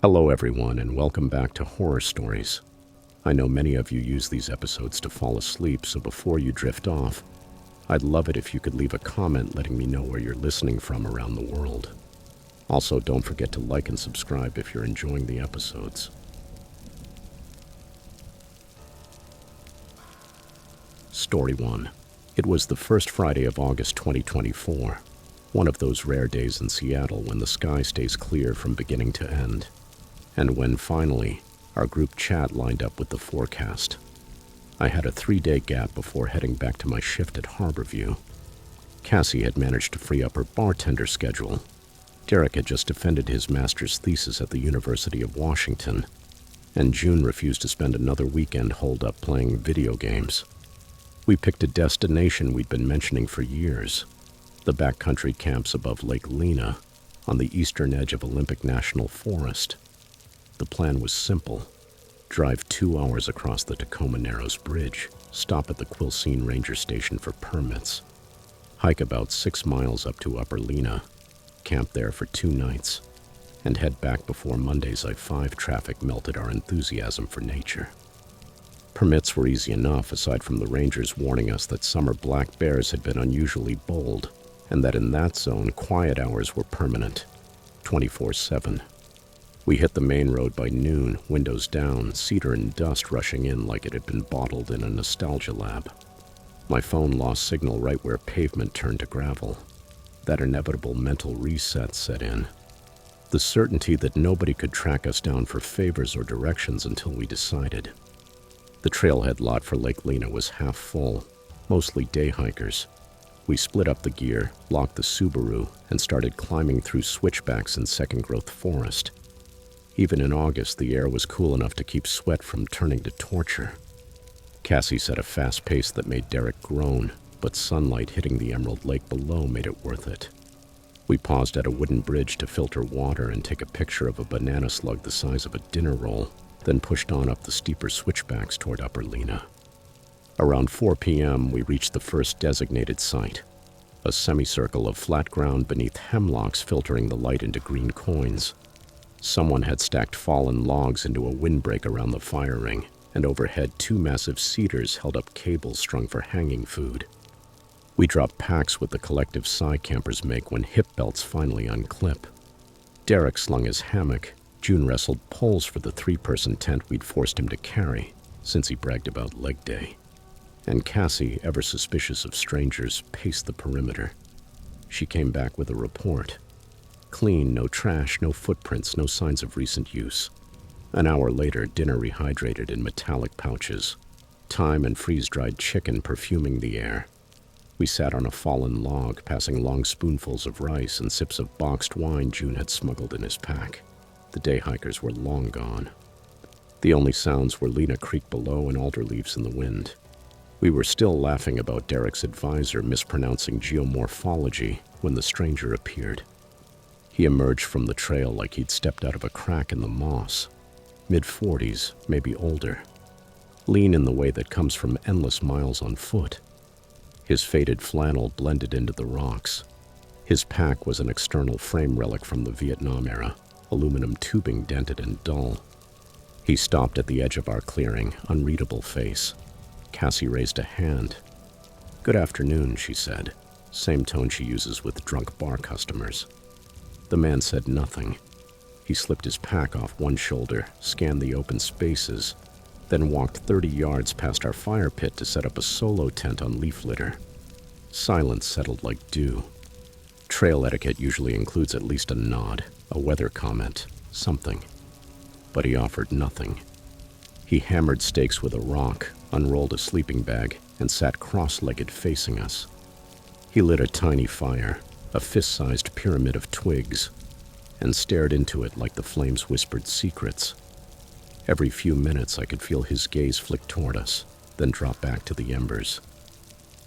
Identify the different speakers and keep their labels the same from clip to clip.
Speaker 1: Hello, everyone, and welcome back to Horror Stories. I know many of you use these episodes to fall asleep, so before you drift off, I'd love it if you could leave a comment letting me know where you're listening from around the world. Also, don't forget to like and subscribe if you're enjoying the episodes. Story 1. It was the first Friday of August 2024, one of those rare days in Seattle when the sky stays clear from beginning to end. And when, finally, our group chat lined up with the forecast. I had a 3-day gap before heading back to my shift at Harborview. Cassie had managed to free up her bartender schedule. Derek had just defended his master's thesis at the University of Washington. And June refused to spend another weekend holed up playing video games. We picked a destination we'd been mentioning for years. The backcountry camps above Lake Lena, on the eastern edge of Olympic National Forest. The plan was simple. Drive 2 hours across the Tacoma Narrows Bridge, stop at the Quilcene Ranger Station for permits, hike about 6 miles up to Upper Lena, camp there for 2 nights, and head back before Monday's I-5 traffic melted our enthusiasm for nature. Permits were easy enough, aside from the rangers warning us that summer black bears had been unusually bold, and that in that zone, quiet hours were permanent, 24/7. We hit the main road by noon, windows down, cedar and dust rushing in like it had been bottled in a nostalgia lab. My phone lost signal right where pavement turned to gravel. That inevitable mental reset set in. The certainty that nobody could track us down for favors or directions until we decided. The trailhead lot for Lake Lena was half full, mostly day hikers. We split up the gear, locked the Subaru, and started climbing through switchbacks in second-growth forest. Even in August, the air was cool enough to keep sweat from turning to torture. Cassie set a fast pace that made Derek groan, but sunlight hitting the emerald lake below made it worth it. We paused at a wooden bridge to filter water and take a picture of a banana slug the size of a dinner roll, then pushed on up the steeper switchbacks toward Upper Lena. Around 4 p.m., we reached the first designated site, a semicircle of flat ground beneath hemlocks filtering the light into green coins. Someone had stacked fallen logs into a windbreak around the fire ring, and overhead 2 massive cedars held up cables strung for hanging food. We dropped packs with the collective sigh campers make when hip belts finally unclip. Derek slung his hammock. June wrestled poles for the 3-person tent we'd forced him to carry, since he bragged about leg day. And Cassie, ever suspicious of strangers, paced the perimeter. She came back with a report. Clean, no trash, no footprints, no signs of recent use. An hour later, dinner rehydrated in metallic pouches. Thyme and freeze-dried chicken perfuming the air. We sat on a fallen log, passing long spoonfuls of rice and sips of boxed wine June had smuggled in his pack. The day hikers were long gone. The only sounds were Lena Creek below and alder leaves in the wind. We were still laughing about Derek's advisor mispronouncing geomorphology when the stranger appeared. He emerged from the trail like he'd stepped out of a crack in the moss. Mid-40s, maybe older. Lean in the way that comes from endless miles on foot. His faded flannel blended into the rocks. His pack was an external frame relic from the Vietnam era, aluminum tubing dented and dull. He stopped at the edge of our clearing, unreadable face. Cassie raised a hand. "Good afternoon," she said, same tone she uses with drunk bar customers. The man said nothing. He slipped his pack off one shoulder, scanned the open spaces, then walked 30 yards past our fire pit to set up a solo tent on leaf litter. Silence settled like dew. Trail etiquette usually includes at least a nod, a weather comment, something. But he offered nothing. He hammered stakes with a rock, unrolled a sleeping bag, and sat cross-legged facing us. He lit a tiny fire, a fist-sized pyramid of twigs, and stared into it like the flames whispered secrets. Every few minutes I could feel his gaze flick toward us, then drop back to the embers.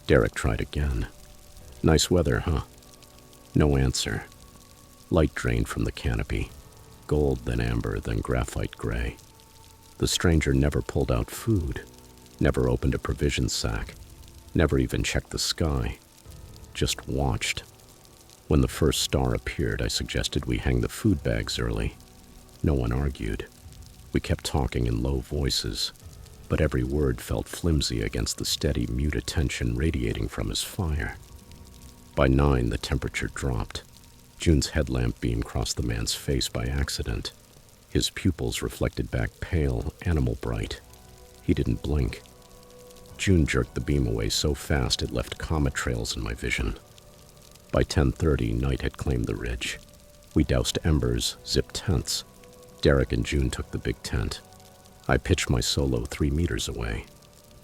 Speaker 1: Derek tried again. "Nice weather, huh?" No answer. Light drained from the canopy. Gold, then amber, then graphite gray. The stranger never pulled out food, never opened a provision sack, never even checked the sky. Just watched. When the first star appeared, I suggested we hang the food bags early. No one argued. We kept talking in low voices, but every word felt flimsy against the steady, mute attention radiating from his fire. By 9, the temperature dropped. June's headlamp beam crossed the man's face by accident. His pupils reflected back pale, animal bright. He didn't blink. June jerked the beam away so fast it left comet trails in my vision. By 10:30, night had claimed the ridge. We doused embers, zipped tents. Derek and June took the big tent. I pitched my solo 3 meters away.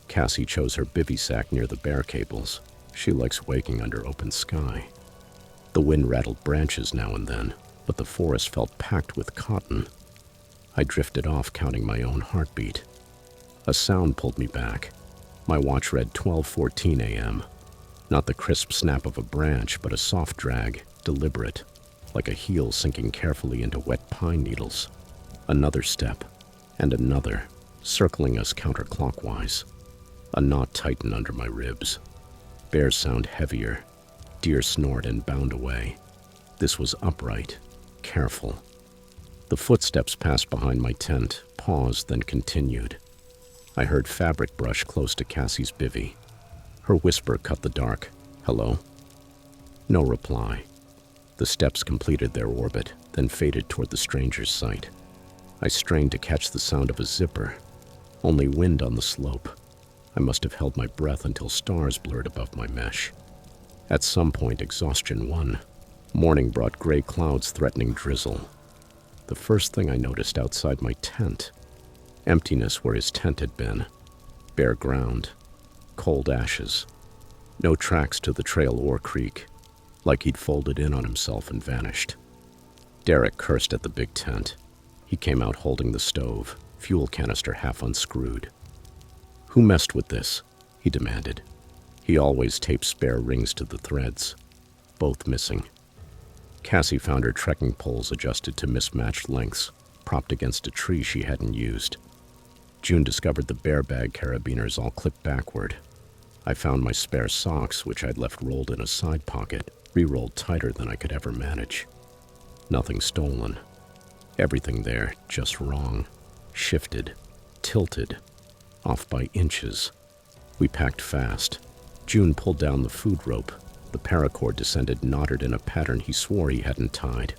Speaker 1: Cassie chose her bivy sack near the bear cables. She likes waking under open sky. The wind rattled branches now and then, but the forest felt packed with cotton. I drifted off, counting my own heartbeat. A sound pulled me back. My watch read 12:14 a.m. Not the crisp snap of a branch, but a soft drag, deliberate, like a heel sinking carefully into wet pine needles. Another step, and another, circling us counterclockwise. A knot tightened under my ribs. Bears sound heavier. Deer snort and bound away. This was upright, careful. The footsteps passed behind my tent, paused, then continued. I heard fabric brush close to Cassie's bivvy. Her whisper cut the dark. "Hello?" No reply. The steps completed their orbit, then faded toward the stranger's sight. I strained to catch the sound of a zipper. Only wind on the slope. I must have held my breath until stars blurred above my mesh. At some point, exhaustion won. Morning brought gray clouds threatening drizzle. The first thing I noticed outside my tent. Emptiness where his tent had been. Bare ground. Cold ashes. No tracks to the trail or creek. Like he'd folded in on himself and vanished. Derek cursed at the big tent. He came out holding the stove, fuel canister half unscrewed. "Who messed with this?" he demanded. He always taped spare rings to the threads. Both missing. Cassie found her trekking poles adjusted to mismatched lengths, propped against a tree she hadn't used. June discovered the bear bag carabiners all clipped backward. I found my spare socks, which I'd left rolled in a side pocket, re-rolled tighter than I could ever manage. Nothing stolen. Everything there, just wrong. Shifted. Tilted. Off by inches. We packed fast. June pulled down the food rope. The paracord descended knotted in a pattern he swore he hadn't tied.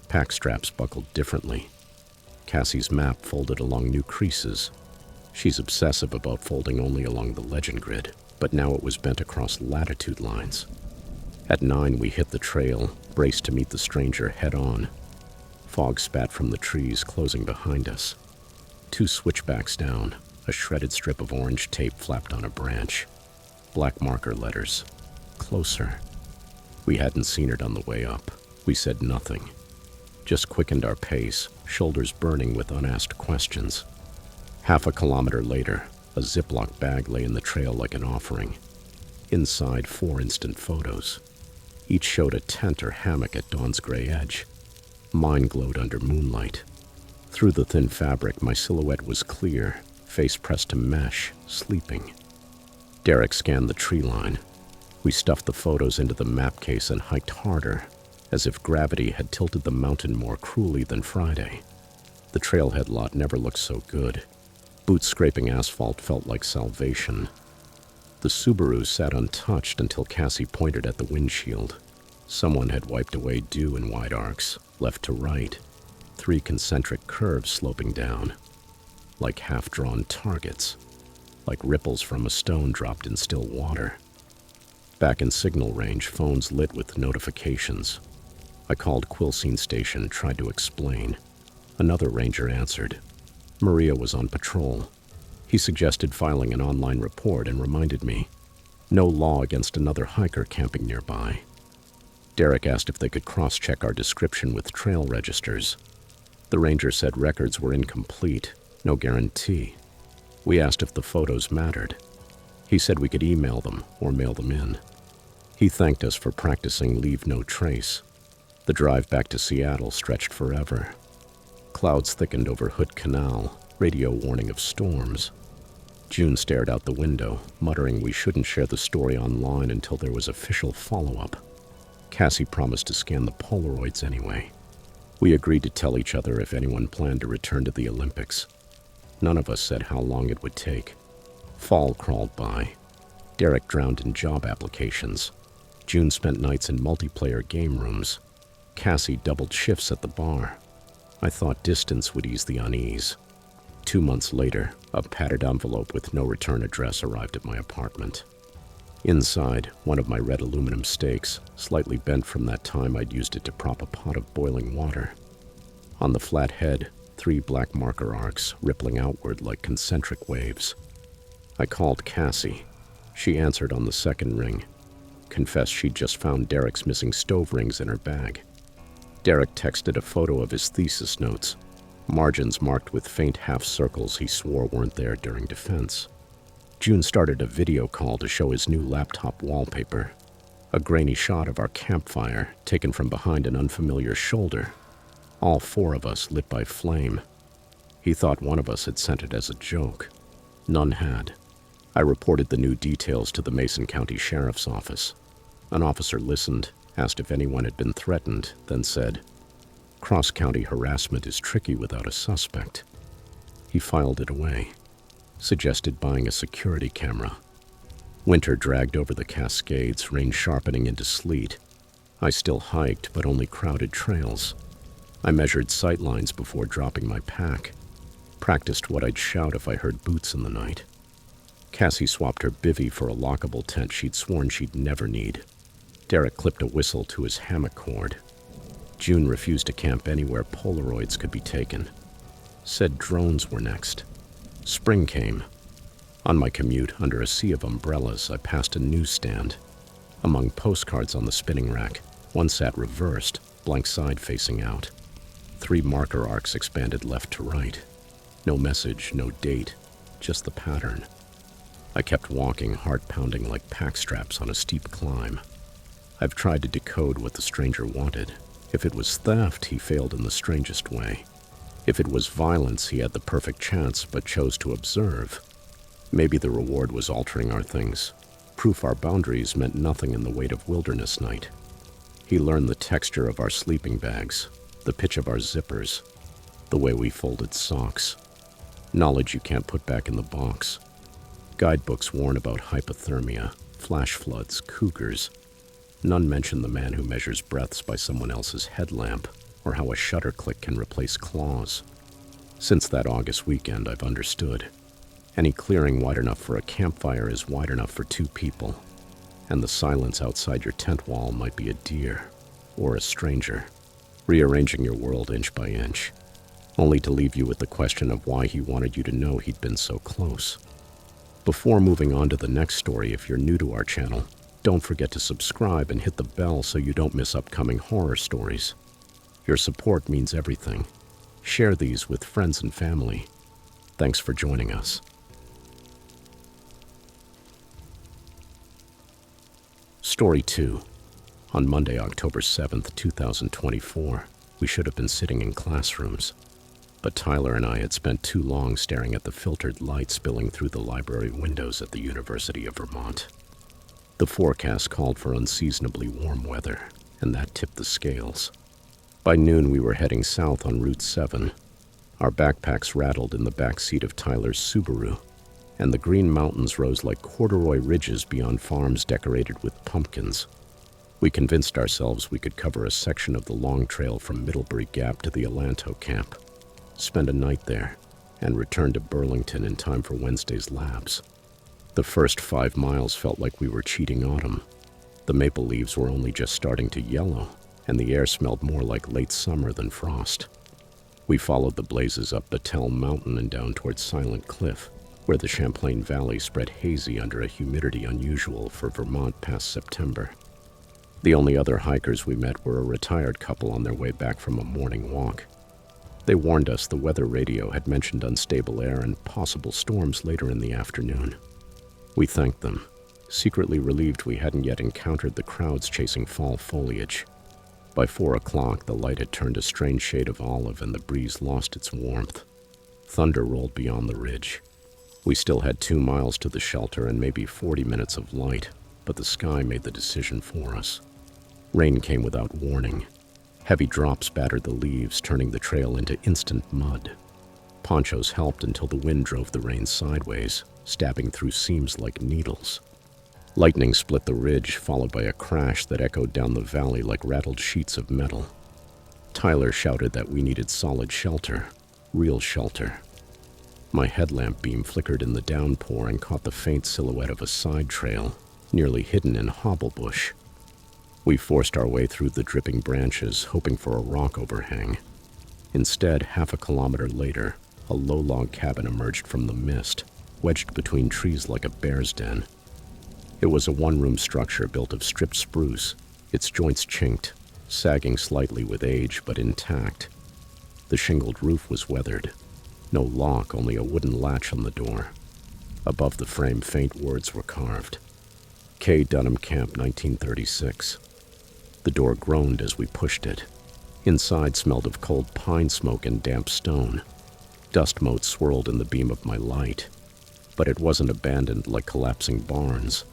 Speaker 1: Pack straps buckled differently. Cassie's map folded along new creases. She's obsessive about folding only along the legend grid, but now it was bent across latitude lines. At 9, we hit the trail, braced to meet the stranger head-on. Fog spat from the trees, closing behind us. 2 switchbacks down, a shredded strip of orange tape flapped on a branch. Black marker letters. Closer. We hadn't seen it on the way up. We said nothing. Just quickened our pace, shoulders burning with unasked questions. Half a kilometer later, a Ziploc bag lay in the trail like an offering. Inside, 4 instant photos. Each showed a tent or hammock at dawn's gray edge. Mine glowed under moonlight. Through the thin fabric, my silhouette was clear, face pressed to mesh, sleeping. Derek scanned the tree line. We stuffed the photos into the map case and hiked harder, as if gravity had tilted the mountain more cruelly than Friday. The trailhead lot never looked so good. Boots scraping asphalt felt like salvation. The Subaru sat untouched until Cassie pointed at the windshield. Someone had wiped away dew in wide arcs, left to right, 3 concentric curves sloping down, like half-drawn targets, like ripples from a stone dropped in still water. Back in signal range, phones lit with notifications. I called Quilcene Station, tried to explain. Another ranger answered. Maria was on patrol. He suggested filing an online report and reminded me, no law against another hiker camping nearby. Derek asked if they could cross-check our description with trail registers. The ranger said records were incomplete, no guarantee. We asked if the photos mattered. He said we could email them or mail them in. He thanked us for practicing leave no trace. The drive back to Seattle stretched forever. Clouds thickened over Hood Canal, radio warning of storms. June stared out the window, muttering we shouldn't share the story online until there was official follow-up. Cassie promised to scan the Polaroids anyway. We agreed to tell each other if anyone planned to return to the Olympics. None of us said how long it would take. Fall crawled by. Derek drowned in job applications. June spent nights in multiplayer game rooms. Cassie doubled shifts at the bar. I thought distance would ease the unease. 2 months later, a padded envelope with no return address arrived at my apartment. Inside, one of my red aluminum stakes, slightly bent from that time I'd used it to prop a pot of boiling water. On the flat head, 3 black marker arcs rippling outward like concentric waves. I called Cassie. She answered on the second ring. Confessed she'd just found Derek's missing stove rings in her bag. Derek texted a photo of his thesis notes, margins marked with faint half circles he swore weren't there during defense. June started a video call to show his new laptop wallpaper, a grainy shot of our campfire taken from behind an unfamiliar shoulder, all 4 of us lit by flame. He thought one of us had sent it as a joke. None had. I reported the new details to the Mason County Sheriff's Office. An officer listened, asked if anyone had been threatened, then said, "Cross-county harassment is tricky without a suspect." He filed it away, suggested buying a security camera. Winter dragged over the Cascades, rain sharpening into sleet. I still hiked, but only crowded trails. I measured sight lines before dropping my pack, practiced what I'd shout if I heard boots in the night. Cassie swapped her bivvy for a lockable tent she'd sworn she'd never need. Derek clipped a whistle to his hammock cord. June refused to camp anywhere Polaroids could be taken. Said drones were next. Spring came. On my commute, under a sea of umbrellas, I passed a newsstand. Among postcards on the spinning rack, one sat reversed, blank side facing out. 3 marker arcs expanded left to right. No message, no date, just the pattern. I kept walking, heart pounding like pack straps on a steep climb. I've tried to decode what the stranger wanted. If it was theft, he failed in the strangest way. If it was violence, he had the perfect chance but chose to observe. Maybe the reward was altering our things. Proof our boundaries meant nothing in the weight of wilderness night. He learned the texture of our sleeping bags, the pitch of our zippers, the way we folded socks. Knowledge you can't put back in the box. Guidebooks warn about hypothermia, flash floods, cougars. None mention the man who measures breaths by someone else's headlamp, or how a shutter click can replace claws. Since that August weekend, I've understood. Any clearing wide enough for a campfire is wide enough for 2 people, and the silence outside your tent wall might be a deer or a stranger, rearranging your world inch by inch, only to leave you with the question of why he wanted you to know he'd been so close. Before moving on to the next story, if you're new to our channel, don't forget to subscribe and hit the bell so you don't miss upcoming horror stories. Your support means everything. Share these with friends and family. Thanks for joining us. Story 2. On Monday, October 7th, 2024, we should have been sitting in classrooms. But Tyler and I had spent too long staring at the filtered light spilling through the library windows at the University of Vermont. The forecast called for unseasonably warm weather, and that tipped the scales. By noon, we were heading south on Route 7. Our backpacks rattled in the back seat of Tyler's Subaru, and the Green Mountains rose like corduroy ridges beyond farms decorated with pumpkins. We convinced ourselves we could cover a section of the long trail from Middlebury Gap to the Alanto camp, spend a night there, and return to Burlington in time for Wednesday's labs. The first 5 miles felt like we were cheating autumn. The maple leaves were only just starting to yellow, and the air smelled more like late summer than frost. We followed the blazes up Battelle Mountain and down towards Silent Cliff, where the Champlain Valley spread hazy under a humidity unusual for Vermont past September. The only other hikers we met were a retired couple on their way back from a morning walk. They warned us the weather radio had mentioned unstable air and possible storms later in the afternoon. We thanked them, secretly relieved we hadn't yet encountered the crowds chasing fall foliage. By 4 o'clock, the light had turned a strange shade of olive and the breeze lost its warmth. Thunder rolled beyond the ridge. We still had 2 miles to the shelter and maybe 40 minutes of light, but the sky made the decision for us. Rain came without warning. Heavy drops battered the leaves, turning the trail into instant mud. Ponchos helped until the wind drove the rain sideways, stabbing through seams like needles. Lightning split the ridge, followed by a crash that echoed down the valley like rattled sheets of metal. Tyler shouted that we needed solid shelter, real shelter. My headlamp beam flickered in the downpour and caught the faint silhouette of a side trail, nearly hidden in hobblebush. We forced our way through the dripping branches, hoping for a rock overhang. Instead, half a kilometer later, a low log cabin emerged from the mist, wedged between trees like a bear's den. It was a one-room structure built of stripped spruce, its joints chinked, sagging slightly with age but intact. The shingled roof was weathered. No lock, only a wooden latch on the door. Above the frame, faint words were carved. K. Dunham Camp, 1936. The door groaned as we pushed it. Inside smelled of cold pine smoke and damp stone. Dust motes swirled in the beam of my light. But it wasn't abandoned like collapsing barns.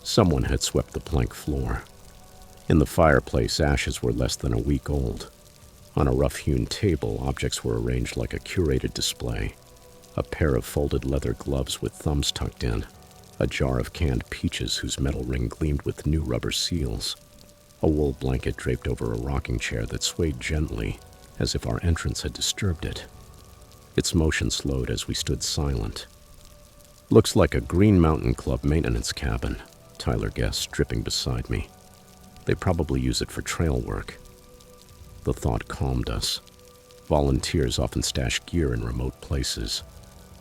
Speaker 1: Someone had swept the plank floor. In the fireplace, ashes were less than a week old. On a rough-hewn table, objects were arranged like a curated display. A pair of folded leather gloves with thumbs tucked in. A jar of canned peaches whose metal ring gleamed with new rubber seals. A wool blanket draped over a rocking chair that swayed gently, as if our entrance had disturbed it. Its motion slowed as we stood silent. "Looks like a Green Mountain Club maintenance cabin," Tyler guessed, dripping beside me. "They probably use it for trail work." The thought calmed us. Volunteers often stash gear in remote places.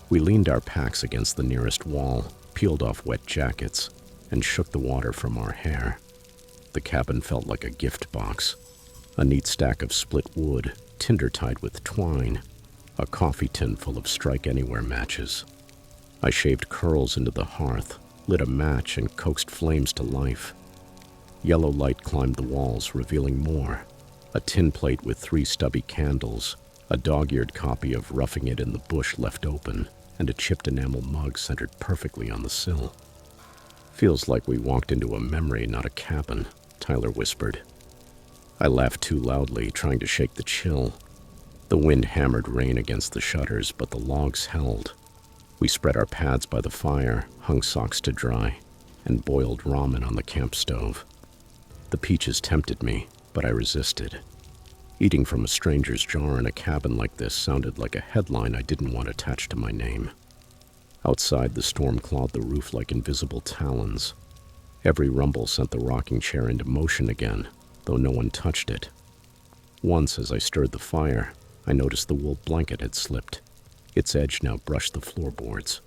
Speaker 1: We leaned our packs against the nearest wall, peeled off wet jackets, and shook the water from our hair. The cabin felt like a gift box. A neat stack of split wood, tinder tied with twine. A coffee tin full of strike anywhere matches. I shaved curls into the hearth, lit a match, and coaxed flames to life. Yellow light climbed the walls, revealing more. A tin plate with 3 stubby candles, a dog-eared copy of Roughing It in the Bush left open, and a chipped enamel mug centered perfectly on the sill. "Feels like we walked into a memory, not a cabin," Tyler whispered. I laughed too loudly, trying to shake the chill. The wind hammered rain against the shutters, but the logs held. We spread our pads by the fire, hung socks to dry, and boiled ramen on the camp stove. The peaches tempted me, but I resisted. Eating from a stranger's jar in a cabin like this sounded like a headline I didn't want attached to my name. Outside, the storm clawed the roof like invisible talons. Every rumble sent the rocking chair into motion again, though no one touched it. Once, as I stirred the fire, I noticed the wool blanket had slipped. Its edge now brushed the floorboards.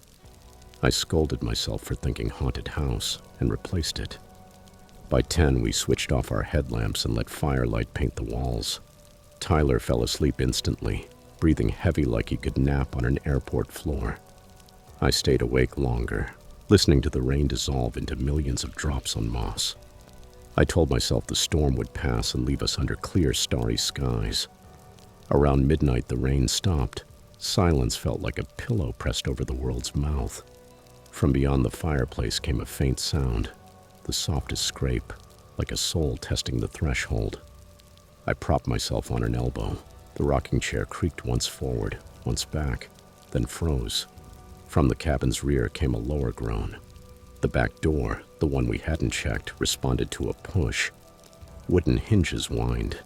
Speaker 1: I scolded myself for thinking haunted house and replaced it. By 10, we switched off our headlamps and let firelight paint the walls. Tyler fell asleep instantly, breathing heavy like he could nap on an airport floor. I stayed awake longer, listening to the rain dissolve into millions of drops on moss. I told myself the storm would pass and leave us under clear, starry skies. Around midnight, the rain stopped. Silence felt like a pillow pressed over the world's mouth. From beyond the fireplace came a faint sound, the softest scrape, like a soul testing the threshold. I propped myself on an elbow. The rocking chair creaked once forward, once back, then froze. From the cabin's rear came a lower groan. The back door, the one we hadn't checked, responded to a push. Wooden hinges whined.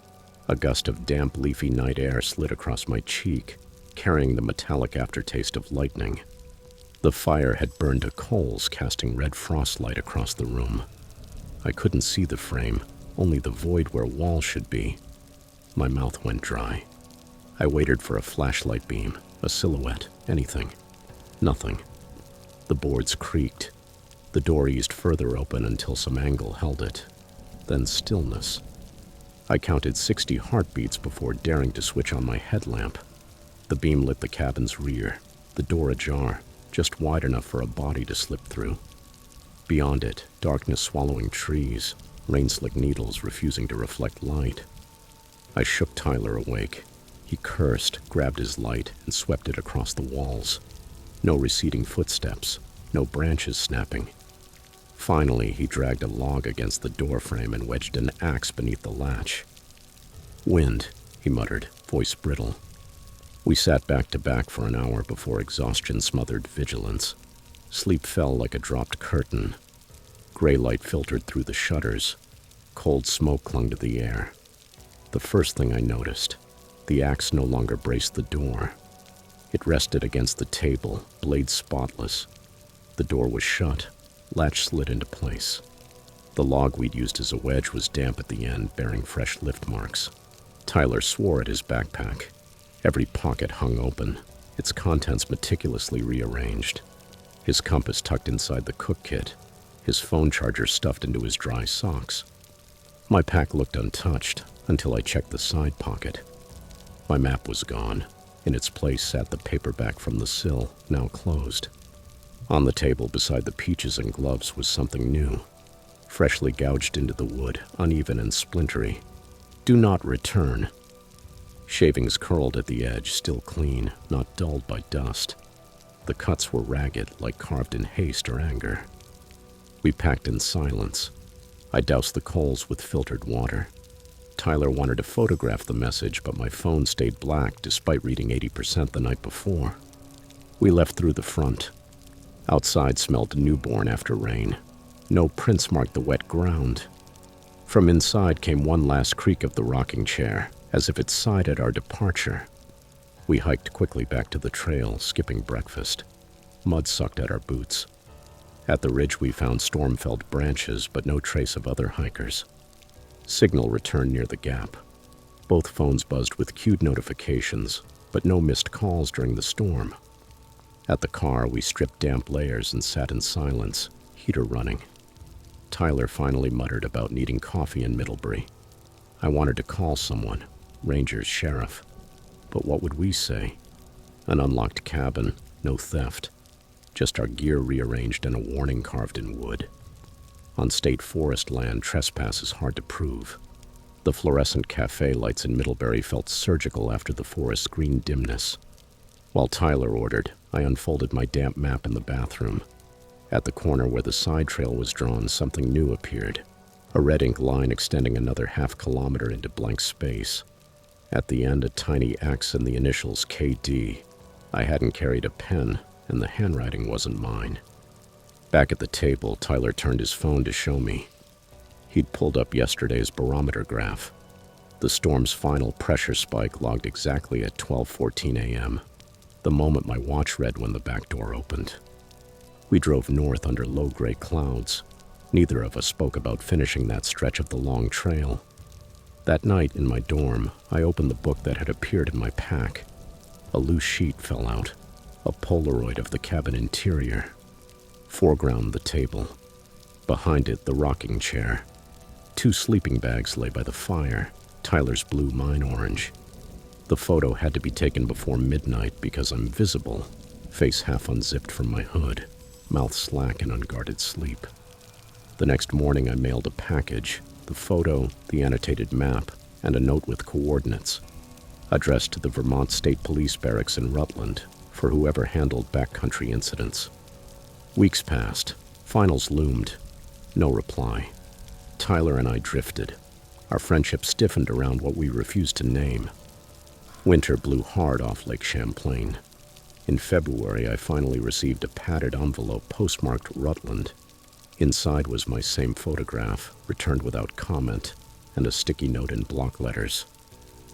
Speaker 1: A gust of damp, leafy night air slid across my cheek, carrying the metallic aftertaste of lightning. The fire had burned to coals, casting red frostlight across the room. I couldn't see the frame, only the void where walls should be. My mouth went dry. I waited for a flashlight beam, a silhouette, anything. Nothing. The boards creaked. The door eased further open until some angle held it. Then stillness. I counted 60 heartbeats before daring to switch on my headlamp. The beam lit the cabin's rear, the door ajar, just wide enough for a body to slip through. Beyond it, darkness swallowing trees, rain-slick needles refusing to reflect light. I shook Tyler awake. He cursed, grabbed his light, and swept it across the walls. No receding footsteps, no branches snapping. Finally, he dragged a log against the doorframe and wedged an axe beneath the latch. "Wind," he muttered, voice brittle. We sat back to back for an hour before exhaustion smothered vigilance. Sleep fell like a dropped curtain. Gray light filtered through the shutters. Cold smoke clung to the air. The first thing I noticed, the axe no longer braced the door. It rested against the table, blade spotless. The door was shut, latch slid into place. The log we'd used as a wedge was damp at the end, bearing fresh lift marks. Tyler swore at his backpack. Every pocket hung open, its contents meticulously rearranged. His compass tucked inside the cook kit, his phone charger stuffed into his dry socks. My pack looked untouched until I checked the side pocket. My map was gone. In its place sat the paperback from the sill, now closed. On the table beside the peaches and gloves was something new, freshly gouged into the wood, uneven and splintery. "Do not return." Shavings curled at the edge, still clean, not dulled by dust. The cuts were ragged, like carved in haste or anger. We packed in silence. I doused the coals with filtered water. Tyler wanted to photograph the message, but my phone stayed black despite reading 80% the night before. We left through the front. Outside smelled newborn after rain. No prints marked the wet ground. From inside came one last creak of the rocking chair, as if it sighed at our departure. We hiked quickly back to the trail, skipping breakfast. Mud sucked at our boots. At the ridge we found storm-felled branches, but no trace of other hikers. Signal returned near the gap. Both phones buzzed with queued notifications, but no missed calls during the storm. At the car, we stripped damp layers and sat in silence, heater running. Tyler finally muttered about needing coffee in Middlebury. I wanted to call someone, Rangers, sheriff. But what would we say? An unlocked cabin, no theft. Just our gear rearranged and a warning carved in wood. On state forest land, trespass is hard to prove. The fluorescent cafe lights in Middlebury felt surgical after the forest's green dimness. While Tyler ordered, I unfolded my damp map in the bathroom. At the corner where the side trail was drawn, something new appeared. A red ink line extending another half-kilometer into blank space. At the end, a tiny X and the initials KD. I hadn't carried a pen, and the handwriting wasn't mine. Back at the table, Tyler turned his phone to show me. He'd pulled up yesterday's barometer graph. The storm's final pressure spike logged exactly at 12:14 a.m., the moment my watch read when the back door opened. We drove north under low-gray clouds. Neither of us spoke about finishing that stretch of the long trail. That night in my dorm, I opened the book that had appeared in my pack. A loose sheet fell out, a Polaroid of the cabin interior. Foreground, the table. Behind it, the rocking chair. 2 sleeping bags lay by the fire, Tyler's blue, mine orange. The photo had to be taken before midnight because I'm visible, face half unzipped from my hood, mouth slack in unguarded sleep. The next morning I mailed a package, the photo, the annotated map, and a note with coordinates, addressed to the Vermont State Police Barracks in Rutland for whoever handled backcountry incidents. Weeks passed. Finals loomed. No reply. Tyler and I drifted. Our friendship stiffened around what we refused to name. Winter blew hard off Lake Champlain. In February, I finally received a padded envelope postmarked Rutland. Inside was my same photograph, returned without comment, and a sticky note in block letters.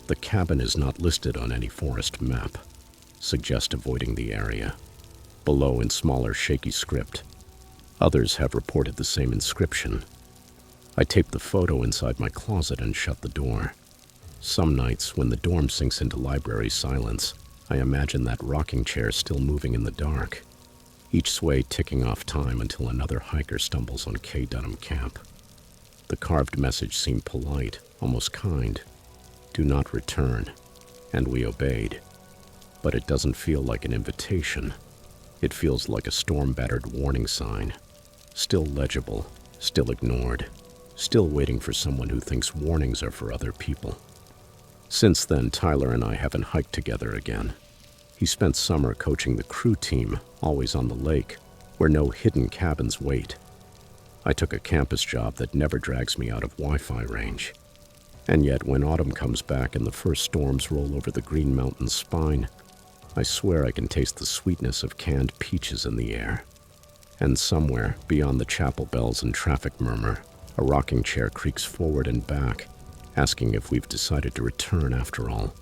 Speaker 1: The cabin is not listed on any forest map. Suggest avoiding the area. Below, in smaller, shaky script. Others have reported the same inscription. I taped the photo inside my closet and shut the door. Some nights, when the dorm sinks into library silence, I imagine that rocking chair still moving in the dark, each sway ticking off time until another hiker stumbles on K. Dunham Camp. The carved message seemed polite, almost kind. Do not return. And we obeyed. But it doesn't feel like an invitation. It feels like a storm-battered warning sign. Still legible, still ignored, still waiting for someone who thinks warnings are for other people. Since then, Tyler and I haven't hiked together again. He spent summer coaching the crew team, always on the lake, where no hidden cabins wait. I took a campus job that never drags me out of Wi-Fi range. And yet, when autumn comes back and the first storms roll over the Green Mountain's spine, I swear I can taste the sweetness of canned peaches in the air. And somewhere, beyond the chapel bells and traffic murmur, a rocking chair creaks forward and back, asking if we've decided to return after all.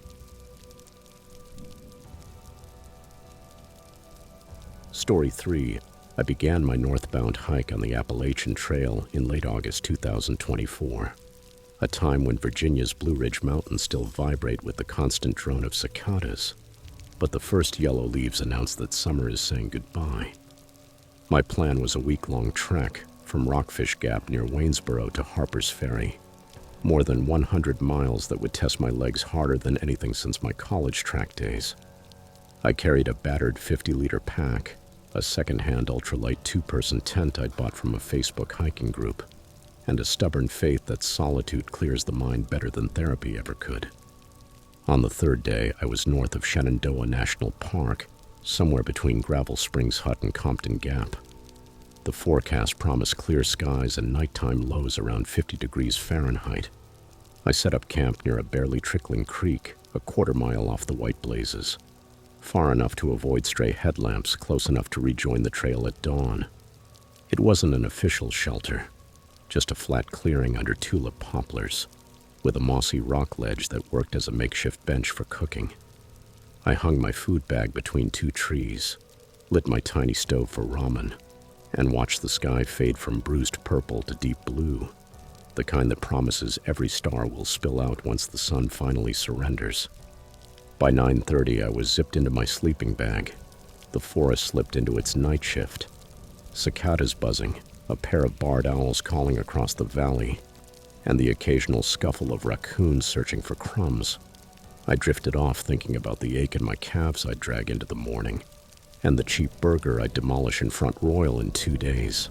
Speaker 1: Story 3. I began my northbound hike on the Appalachian Trail in late August 2024, a time when Virginia's Blue Ridge Mountains still vibrate with the constant drone of cicadas, but the first yellow leaves announce that summer is saying goodbye. My plan was a week-long trek from Rockfish Gap near Waynesboro to Harper's Ferry, more than 100 miles that would test my legs harder than anything since my college track days. I carried a battered 50-liter pack, a second-hand ultralight two-person tent I'd bought from a Facebook hiking group, and a stubborn faith that solitude clears the mind better than therapy ever could. On the third day, I was north of Shenandoah National Park, somewhere between Gravel Springs Hut and Compton Gap. The forecast promised clear skies and nighttime lows around 50 degrees Fahrenheit. I set up camp near a barely trickling creek, a quarter-mile off the White Blazes, far enough to avoid stray headlamps, close enough to rejoin the trail at dawn. It wasn't an official shelter, just a flat clearing under tulip poplars, with a mossy rock ledge that worked as a makeshift bench for cooking. I hung my food bag between two trees, lit my tiny stove for ramen, and watched the sky fade from bruised purple to deep blue, the kind that promises every star will spill out once the sun finally surrenders. By 9:30, I was zipped into my sleeping bag. The forest slipped into its night shift. Cicadas buzzing, a pair of barred owls calling across the valley, and the occasional scuffle of raccoons searching for crumbs. I drifted off thinking about the ache in my calves I'd drag into the morning, and the cheap burger I'd demolish in Front Royal in 2 days.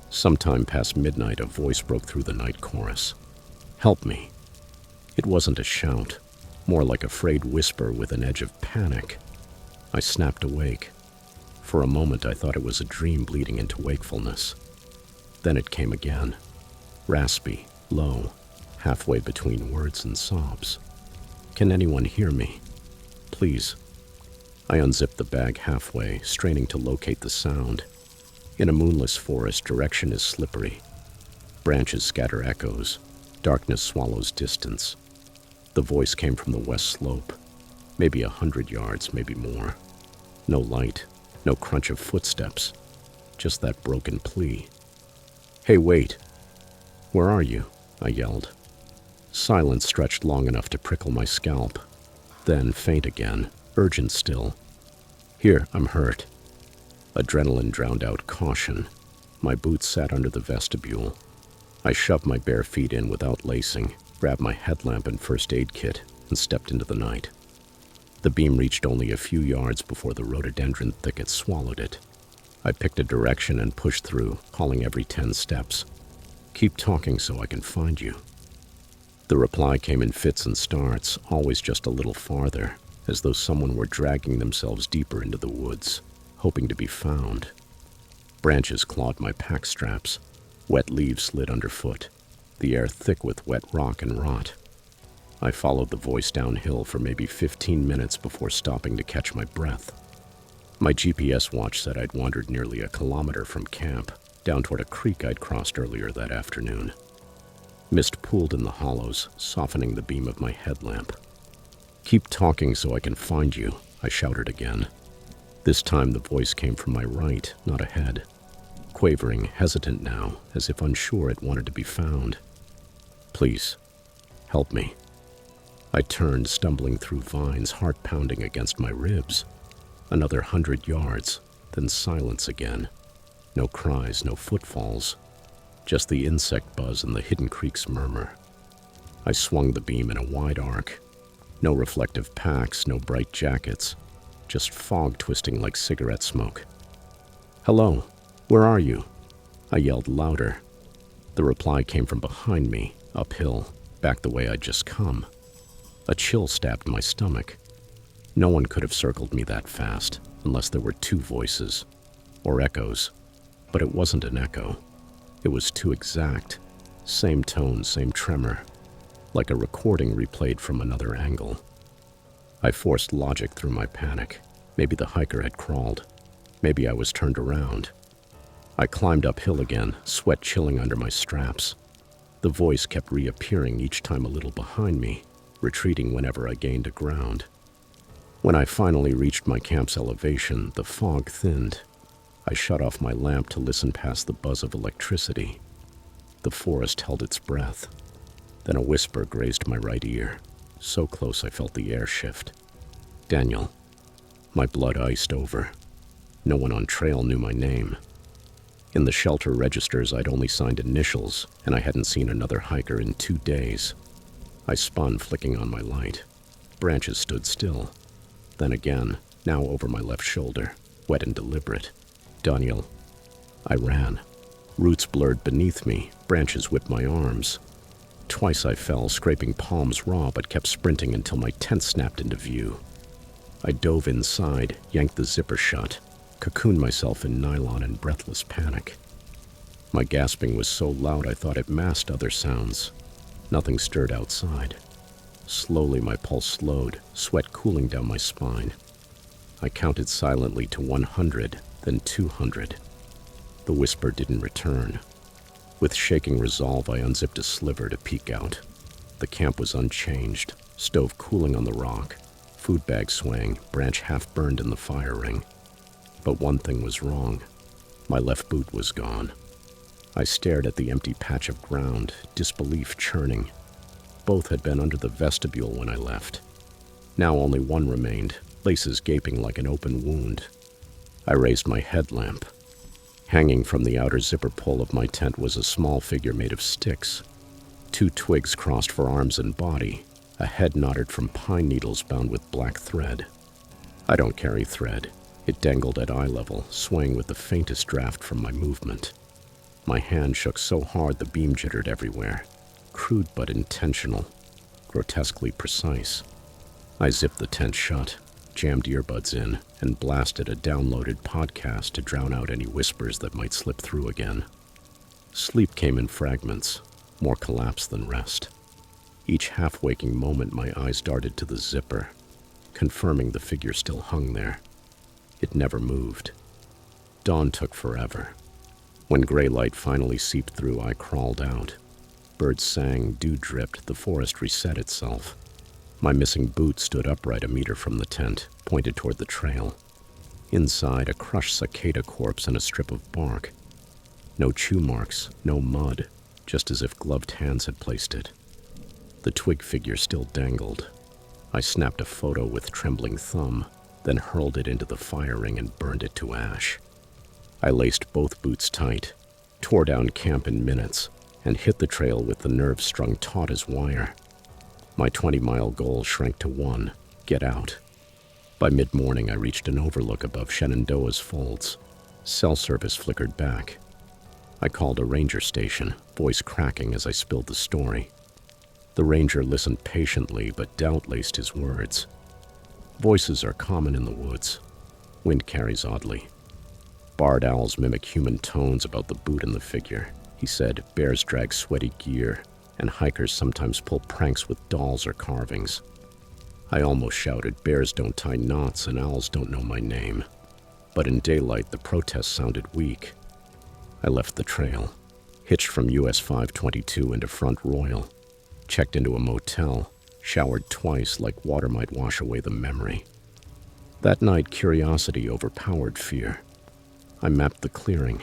Speaker 1: Sometime past midnight, a voice broke through the night chorus. "Help me." It wasn't a shout, more like a frayed whisper with an edge of panic. I snapped awake. For a moment, I thought it was a dream bleeding into wakefulness. Then it came again, raspy, low, halfway between words and sobs. "Can anyone hear me? Please." I unzipped the bag halfway, straining to locate the sound. In a moonless forest, direction is slippery. Branches scatter echoes. Darkness swallows distance. The voice came from the west slope, maybe 100 yards, maybe more. No light, no crunch of footsteps, just that broken plea. "Hey, wait! Where are you?" I yelled. Silence stretched long enough to prickle my scalp, then faint again, urgent still. "Here, I'm hurt." Adrenaline drowned out caution. My boots sat under the vestibule. I shoved my bare feet in without lacing, grabbed my headlamp and first aid kit, and stepped into the night. The beam reached only a few yards before the rhododendron thicket swallowed it. I picked a direction and pushed through, calling every 10 steps. "Keep talking so I can find you." The reply came in fits and starts, always just a little farther, as though someone were dragging themselves deeper into the woods, hoping to be found. Branches clawed my pack straps. Wet leaves slid underfoot, the air thick with wet rock and rot. I followed the voice downhill for maybe 15 minutes before stopping to catch my breath. My GPS watch said I'd wandered nearly a kilometer from camp, down toward a creek I'd crossed earlier that afternoon. Mist pooled in the hollows, softening the beam of my headlamp. "Keep talking so I can find you," I shouted again. This time the voice came from my right, not ahead. Quavering, hesitant now, as if unsure it wanted to be found. "Please, help me." I turned, stumbling through vines, heart pounding against my ribs. Another 100 yards, then silence again. No cries, no footfalls, just the insect buzz and the hidden creek's murmur. I swung the beam in a wide arc. No reflective packs, no bright jackets, just fog twisting like cigarette smoke. "Hello, where are you?" I yelled louder. The reply came from behind me, uphill, back the way I'd just come. A chill stabbed my stomach. No one could have circled me that fast, unless there were two voices, or echoes. But it wasn't an echo. It was too exact. Same tone, same tremor. like a recording replayed from another angle. I forced logic through my panic. Maybe the hiker had crawled. Maybe I was turned around. I climbed uphill again, sweat chilling under my straps. The voice kept reappearing each time a little behind me, retreating whenever I gained a ground. When I finally reached my camp's elevation, the fog thinned. I shut off my lamp to listen past the buzz of electricity. The forest held its breath. Then a whisper grazed my right ear, so close I felt the air shift. "Daniel." My blood iced over. No one on trail knew my name. In the shelter registers, I'd only signed initials, and I hadn't seen another hiker in 2 days. I spun, flicking on my light. Branches stood still. Then again, now over my left shoulder, wet and deliberate. "Daniel." I ran. Roots blurred beneath me, branches whipped my arms. Twice I fell, scraping palms raw, but kept sprinting until my tent snapped into view. I dove inside, yanked the zipper shut, cocooned myself in nylon in breathless panic. My gasping was so loud I thought it masked other sounds. Nothing stirred outside. Slowly my pulse slowed, sweat cooling down my spine. I counted silently to 100, then 200. The whisper didn't return. With shaking resolve, I unzipped a sliver to peek out. The camp was unchanged, stove cooling on the rock, food bag swaying, branch half burned in the fire ring. But one thing was wrong. My left boot was gone. I stared at the empty patch of ground, disbelief churning. Both had been under the vestibule when I left. Now only one remained, laces gaping like an open wound. I raised my headlamp. Hanging from the outer zipper pull of my tent was a small figure made of sticks. 2 twigs crossed for arms and body, a head knotted from pine needles bound with black thread. I don't carry thread. It dangled at eye level, swaying with the faintest draft from my movement. My hand shook so hard the beam jittered everywhere. Crude but intentional, grotesquely precise. I zipped the tent shut, jammed earbuds in, and blasted a downloaded podcast to drown out any whispers that might slip through again. Sleep came in fragments, more collapse than rest. Each half-waking moment my eyes darted to the zipper, confirming the figure still hung there. It never moved. Dawn took forever. When gray light finally seeped through, I crawled out. Birds sang, dew dripped, the forest reset itself. My missing boot stood upright a meter from the tent, pointed toward the trail. Inside, a crushed cicada corpse and a strip of bark. No chew marks, no mud, just as if gloved hands had placed it. The twig figure still dangled. I snapped a photo with trembling thumb, then hurled it into the fire ring and burned it to ash. I laced both boots tight, tore down camp in minutes, and hit the trail with the nerves strung taut as wire. My 20-mile goal shrank to 1, get out. By mid-morning, I reached an overlook above Shenandoah's folds. Cell service flickered back. I called a ranger station, voice cracking as I spilled the story. The ranger listened patiently, but doubt laced his words. Voices are common in the woods. Wind carries oddly. Barred owls mimic human tones about the boot and the figure. He said bears drag sweaty gear, and hikers sometimes pull pranks with dolls or carvings. I almost shouted, bears don't tie knots and owls don't know my name. But in daylight, the protest sounded weak. I left the trail, hitched from US 522 into Front Royal, checked into a motel, showered twice like water might wash away the memory. That night, curiosity overpowered fear. I mapped the clearing.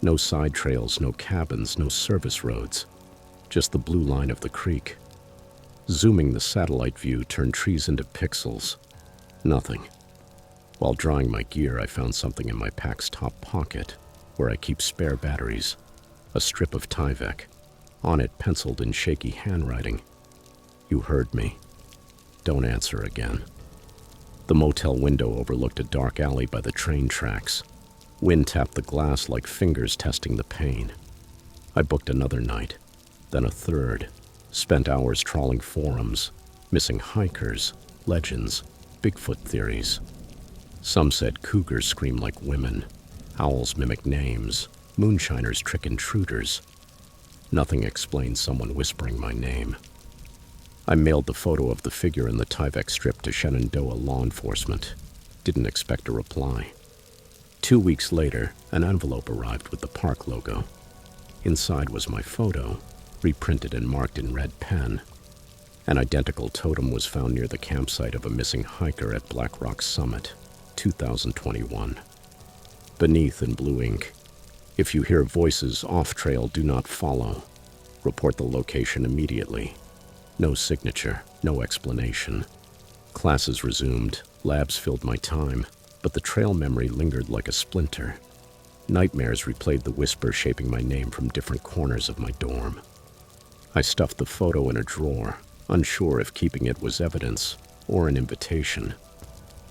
Speaker 1: No side trails, no cabins, no service roads. Just the blue line of the creek. Zooming, the satellite view turned trees into pixels. Nothing. While drying my gear, I found something in my pack's top pocket, where I keep spare batteries. A strip of Tyvek. On it, penciled in shaky handwriting. You heard me. Don't answer again. The motel window overlooked a dark alley by the train tracks. Wind tapped the glass like fingers testing the pane. I booked another night, then a third. Spent hours trawling forums, missing hikers, legends, Bigfoot theories. Some said cougars scream like women, owls mimic names, moonshiners trick intruders. Nothing explained someone whispering my name. I mailed the photo of the figure in the Tyvek strip to Shenandoah law enforcement. Didn't expect a reply. 2 weeks later, an envelope arrived with the park logo. Inside was my photo, reprinted and marked in red pen. An identical totem was found near the campsite of a missing hiker at Black Rock Summit, 2021. Beneath in blue ink, if you hear voices off trail, do not follow. Report the location immediately. No signature, no explanation. Classes resumed, labs filled my time, but the trail memory lingered like a splinter. Nightmares replayed the whisper shaping my name from different corners of my dorm. I stuffed the photo in a drawer, unsure if keeping it was evidence or an invitation.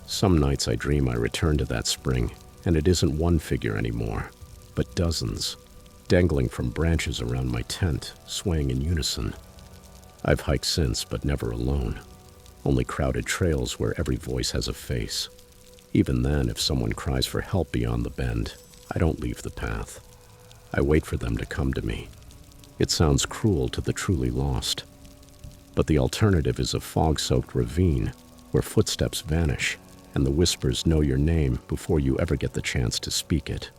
Speaker 1: Some nights I dream I return to that spring, and it isn't one figure anymore, but dozens, dangling from branches around my tent, swaying in unison. I've hiked since, but never alone. Only crowded trails where every voice has a face. Even then, if someone cries for help beyond the bend, I don't leave the path. I wait for them to come to me. It sounds cruel to the truly lost. But the alternative is a fog-soaked ravine where footsteps vanish and the whispers know your name before you ever get the chance to speak it.